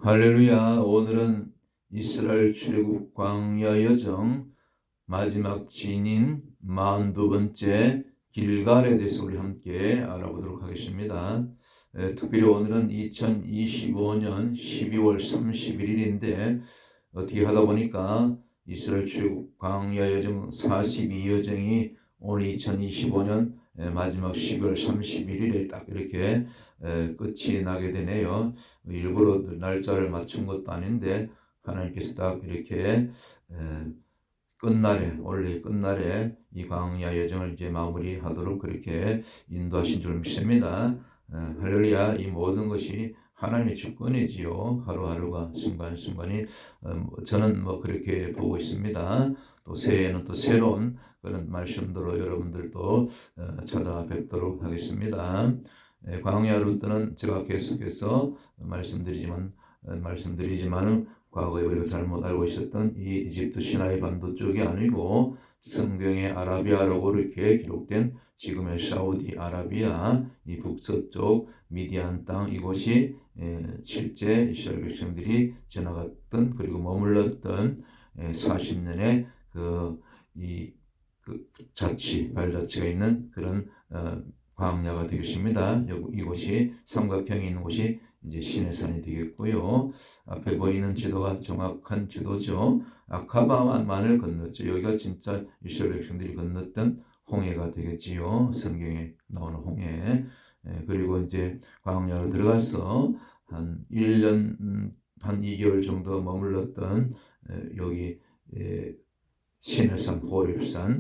할렐루야. 오늘은 이스라엘 출애굽 광야 여정 마지막 진인 42번째 길갈에 대해서 우리 함께 알아보도록 하겠습니다. 특별히 오늘은 2025년 12월 31일인데 어떻게 하다 보니까 이스라엘 출애굽 광야 여정 42여정이 오늘 2025년 마지막 12월 31일에 딱 이렇게 끝이 나게 되네요. 일부러 날짜를 맞춘 것도 아닌데 하나님께서 딱 이렇게 끝날에, 원래 끝날에 이 광야 여정을 이제 마무리하도록 그렇게 인도하신 줄 믿습니다. 할렐루야. 이 모든 것이 하나님의 주권이지요. 하루하루가 순간순간이 저는 그렇게 보고 있습니다. 또 새해에는 또 새로운 그런 말씀들로 여러분들도 찾아뵙도록 하겠습니다. 광야 루트는 제가 계속해서 말씀드리지만 과거에 우리가 잘못 알고 있었던 이 이집트 시나이 반도 쪽이 아니고 성경의 아라비아라고 이렇게 기록된 지금의 사우디아라비아 이 북서쪽 미디안 땅 이곳이 실제 이스라엘 백성들이 지나갔던 그리고 머물렀던 40년의 그 발자취가 있는 그런 광야가 되겠습니다. 이곳이 삼각형이 있는 곳이 이제 시내산이 되겠고요. 앞에 보이는 지도가 정확한 지도죠. 아카바만을 건넜죠. 여기가 진짜 이스라엘 백성들이 건넜던 홍해가 되겠지요. 성경에 나오는 홍해. 그리고 이제 광야로 들어가서 한 1년 한 2개월 정도 머물렀던 여기 시내산 호렙산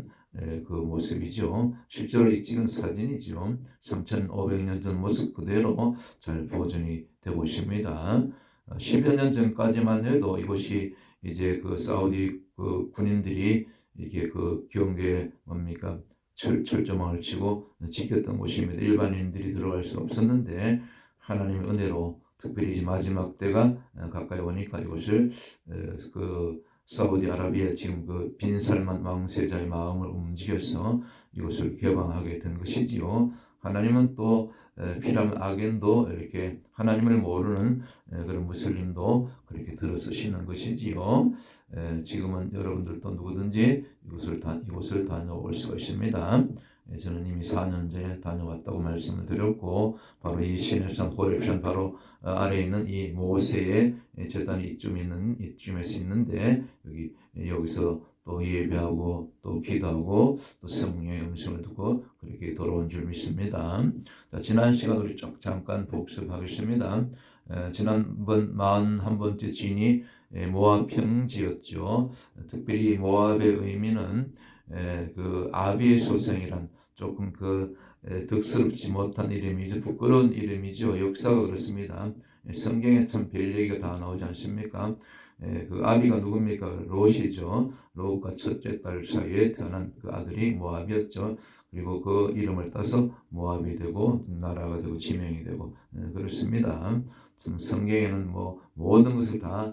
그 모습이죠. 실제로 이 찍은 사진이죠. 3,500년 전 모습 그대로 잘 보존이 되고 있습니다. 10여 년 전까지만 해도 이곳이 이제 그 사우디 그 군인들이 이게 그 경계 철조망을 치고 지켰던 곳입니다. 일반인들이 들어갈 수 없었는데 하나님의 은혜로 특별히 마지막 때가 가까이 오니까 이곳을 그 사우디아라비아 지금 그 빈살만 왕세자의 마음을 움직여서 이것을 개방하게 된 것이지요. 하나님은 또 필요한 악인도 이렇게 하나님을 모르는 그런 무슬림도 그렇게 들어서시는 것이지요. 지금은 여러분들도 누구든지 이곳을 다녀올 수가 있습니다. 저는 이미 4년 전에 다녀왔다고 말씀을 드렸고 바로 이 시내산 호렙산 바로 아래에 있는 이 모세의 제단이 이쯤에서 있는데 여기서 또 예배하고 또 기도하고 또 성령의 음성을 듣고 그렇게 돌아온 줄 믿습니다. 자, 지난 시간 우리 잠깐 복습하겠습니다. 지난번 41번째 진이 모압 평지였죠. 특별히 모압의 의미는 그 아비의 소생이란 조금 득스럽지 못한 이름이죠. 부끄러운 이름이죠. 역사가 그렇습니다. 성경에 참 별 얘기가 다 나오지 않습니까? 그 아비가 누굽니까? 롯이죠. 롯과 첫째 딸 사이에 태어난 그 아들이 모압이었죠. 그리고 그 이름을 따서 모압이 되고 나라가 되고 지명이 되고 그렇습니다. 참 성경에는 모든 것을 다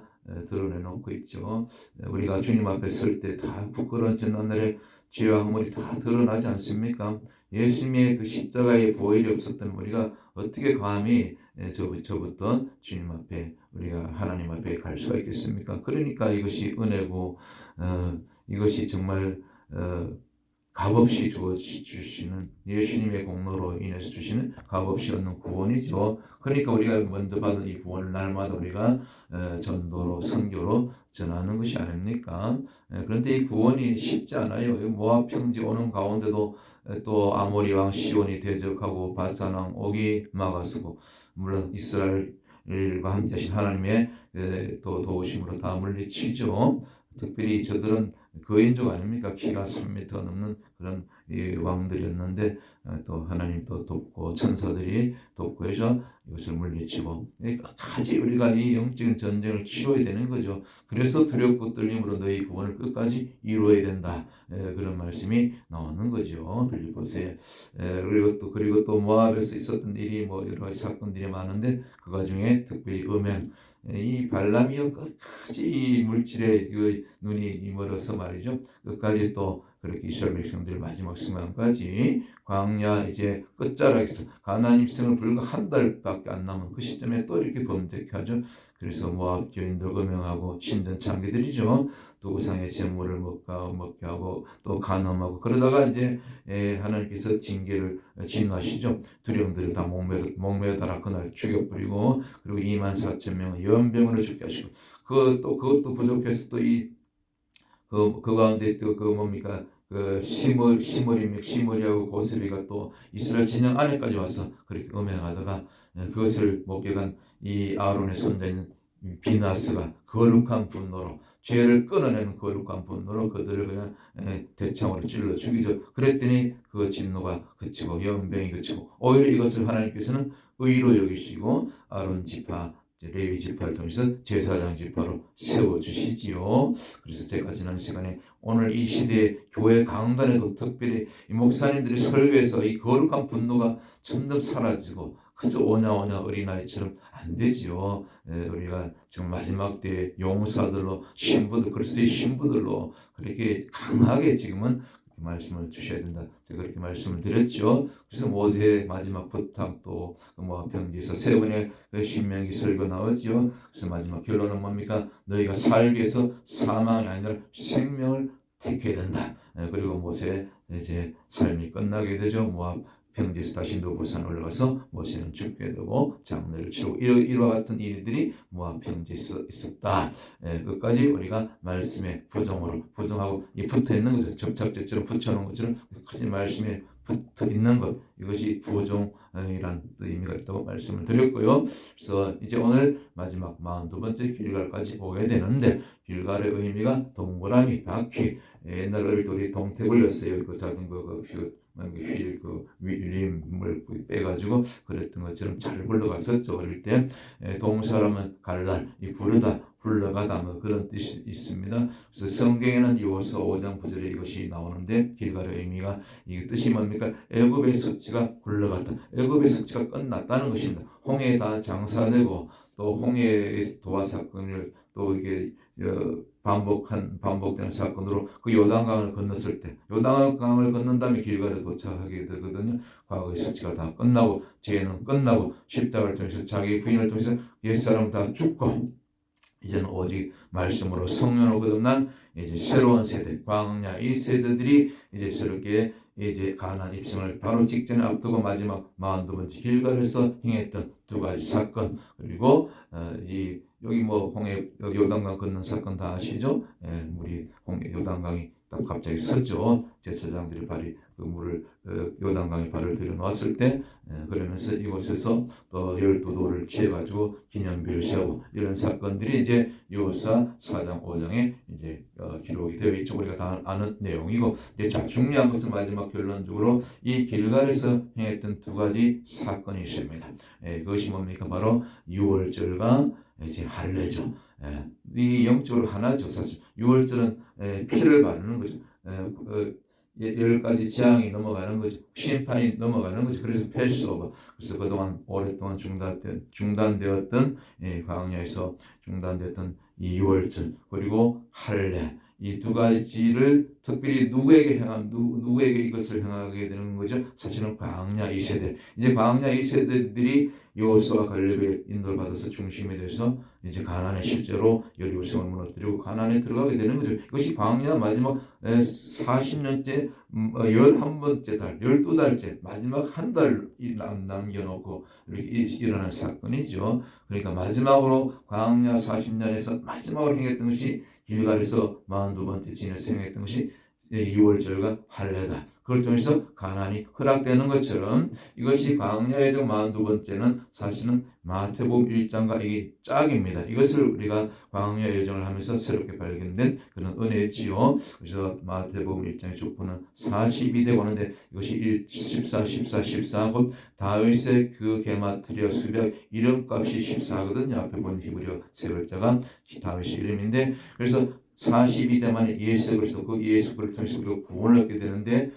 드러내놓고 있죠. 우리가 주님 앞에 설 때 다 부끄러운 지난날의 죄와 허물이 다 드러나지 않습니까? 예수님의 그 십자가의 보혈이 없었던 우리가 어떻게 감히 저부터 주님 앞에 우리가 하나님 앞에 갈 수가 있겠습니까? 그러니까 이것이 은혜고 이것이 정말 값없이 주시는 예수님의 공로로 인해서 주시는 값없이 얻는 구원이죠. 그러니까 우리가 먼저 받은 이 구원을 날마다 우리가 전도로 선교로 전하는 것이 아닙니까? 그런데 이 구원이 쉽지 않아요. 모압 평지 오는 가운데도 또 아모리 왕 시온이 대적하고 바산 왕 옥이 막아서고 물론 이스라엘과 함께 하신 하나님의 또 도우심으로 다 물리치죠. 특별히 저들은 거인족 아닙니까? 키가 3m 넘는 그런 왕들이었는데 또 하나님 또 돕고 천사들이 돕고 해서 이것을 물리치고 끝까지 우리가 이 영적인 전쟁을 치러야 되는 거죠. 그래서 두렵고 떨림으로 너희 구원을 끝까지 이루어야 된다. 그런 말씀이 나오는 거죠. 빌립보서에. 그리고 또 모압에서 있었던 일이 여러 가지 사건들이 많은데 그 중에 특별히 이 발람이요 끝까지 이 물질에 그 눈이 멀어서 말이죠. 끝까지 또 그렇게 이스라엘 백성들 마지막 순간까지 광야 이제 끝자락에서 가나안 입성을 불과 한 달밖에 안 남은 그 시점에 또 이렇게 범죄하죠. 그래서 모압 여인들 음행하고 신전 창기들이죠. 또 우상의 제물을 먹게 하고 또 간음하고 그러다가 이제 하나님께서 징계를 진노하시죠. 두령들을 다 목매달아 그날 죽여버리고 그리고 24,000명을 연병으로 죽게 하시고 그것도 부족해서 또 그 가운데 또 그 뭡니까 그 시므리하고 고스비가 또 이스라엘 진영 안에까지 와서 그렇게 음행하다가 그것을 목격한 이 아론의 손자인 비나스가 거룩한 분노로 죄를 끊어내는 거룩한 분노로 그들을 그냥 대창으로 찔러 죽이죠. 그랬더니 그 진노가 그치고 연병이 그치고 오히려 이것을 하나님께서는 의로 여기시고 아론 지파 레위 지파를 통해서 제사장 지파로 세워주시지요. 그래서 제가 지난 시간에 오늘 이 시대의 교회 강단에도 특별히 이 목사님들이 설교에서 이 거룩한 분노가 점점 사라지고 그저 오냐오냐 어린아이처럼 안 되지요. 우리가 지금 마지막 때의 용사들로 신부들 그리스도의 신부들로 그렇게 강하게 지금은 말씀을 주셔야 된다. 제가 그렇게 말씀을 드렸죠. 그래서 모세의 마지막 부탁 또 모압 평지에서 세 번의 신명기 설교 나오죠. 그래서 마지막 결론은 뭡니까? 너희가 살기 위해서 사망이 아니라 생명을 택해야 된다. 그리고 모세의 이제 삶이 끝나게 되죠. 모압 평지에서 다시 노부산 올라가서 모세는 죽게 되고 장례를 치르고 이와 같은 일들이 모압 평지에 있었다. 끝까지 우리가 말씀에 부정하고 이 붙어 있는 거죠. 접착제처럼 붙여놓은 것처럼 끝까지 말씀에 붙어 있는 것 이것이 부정이란 의미가 있다고 말씀을 드렸고요. 그래서 이제 오늘 마지막 42번째 길갈까지 오게 되는데 길갈의 의미가 동그라미, 바퀴. 옛날 어릴 때 우리 동태 굴렸어요. 그 자전거 림을 빼가지고 그랬던 것처럼 잘 굴러갔었죠. 어릴 때 동사람은 갈날, 부르다, 굴러가다 뭐 그런 뜻이 있습니다. 그래서 성경에는 여호수아 5장 9절에 이것이 나오는데 길갈의 의미가 이 뜻이 뭡니까? 애굽의 숙지가 굴러갔다. 애굽의 숙지가 끝났다는 것입니다. 홍해에 다 장사되고 또 홍해의 도화 사건을 또 이게 반복되는 사건으로 그 요단강을 건넜을 때 요단강을 건넌 다음에 길갈에 도착하게 되거든요. 과거의 수치가 다 끝나고 죄는 끝나고 십자가를 통해서 자기 부인을 통해서 옛사람 다 죽고 이제는 오직 말씀으로 성령으로 거듭난 이제 새로운 세대 광야 이 세대들이 이제 새롭게 이제 가나안 입성을 바로 직전에 앞두고 마지막 42번째 길갈에서 행했던 두 가지 사건 그리고 여기 뭐 홍해 요단강 건넌 사건 다 아시죠? 물이 홍해 요단강이 딱 갑자기 서죠. 제사장들이 발이 그 물을 요단강에 발을 들여놓았을 때 그러면서 이곳에서 또 12돌을 취해가지고 기념비를 세우고 이런 사건들이 이제 여호수아 4장 5장에 이제 기록이 되어 있죠. 우리가 다 아는 내용이고 이제 자 중요한 것은 마지막 결론적으로 이 길갈에서 행했던 두 가지 사건이 있습니다. 그것이 뭡니까? 바로 유월절과 이제 할례죠. 이 영적으로 하나죠. 사실 유월절은 피를 바르는 거죠. 10가지 재앙이 넘어가는 거죠. 심판이 넘어가는 거죠. 그래서 패스오버. 그래서 그동안 오랫동안 중단되었던 광야에서 중단되었던 이 유월절 그리고 할례 이 두 가지를 특별히 누구에게 이것을 행하게 되는 거죠? 사실은 광야 2세대. 이제 광야 2세대들이 여호수아와 갈렙의 인도를 받아서 중심이 돼서 이제 가나안에 실제로 여리고성을 무너뜨리고 가나안에 들어가게 되는 거죠. 이것이 광야 마지막 40년째 11번째 달, 12달째 마지막 한 달 남겨놓고 이렇게 일어난 사건이죠. 그러니까 마지막으로 광야 40년에서 마지막으로 행했던 것이 길갈에서 42번째 진에서 행했던 것이 2월절과 할례다. 그걸 통해서 가나안이 허락되는 것처럼 이것이 광야의 42번째는 사실은 마태복음 1장과 이게 짝입니다. 이것을 우리가 광야 여정을 하면서 새롭게 발견된 그런 은혜지요. 그래서 마태복음 1장의 족보는 40이 되고 하는데 이것이 14 곧 다윗의 그 게마트리아 수백 이름값이 14거든요. 앞에 본 히브리어 세 글자가 다윗의 이름인데 그래서 42대만의 예수 그리스도 그 예수 그리스도를 통해서 우리가 구원을 얻게 되는데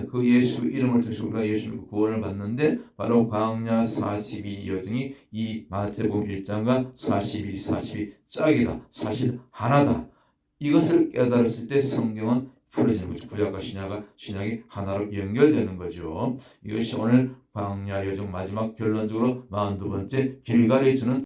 그 예수 이름을 통해서 우리가 예수 구원을 받는데 바로 광야 42 여정이 이 마태복음 1장과 42 짝이다. 사실 하나다. 이것을 깨달았을 때 성경은 풀어지는 거죠. 구약과 신약이 하나로 연결되는 거죠. 이것이 오늘 광야 여정 마지막 결론적으로 42번째 길갈이 주는